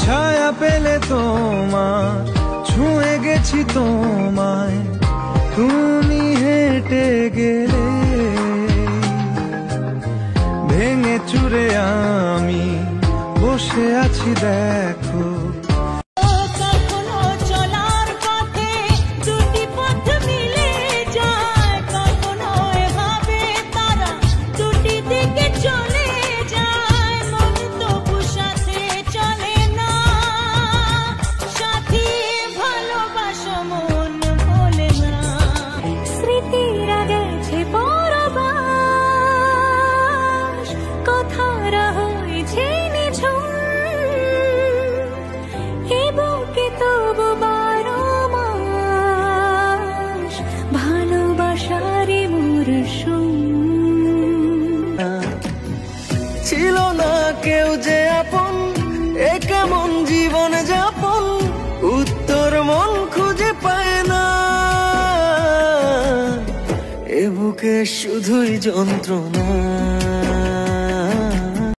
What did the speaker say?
ছায়া পেলে তোমার, ছুঁয়ে গেছি তোমায়, তুমি হেঁটে গেলে। ভেঙে চুরে আমি বসে আছি দেখো। ছিল না কেউ যে আপন, এ কেমন জীবন যাপন, উত্তর মন খুঁজে পায় না। এ বুকে শুধুই যন্ত্রণা।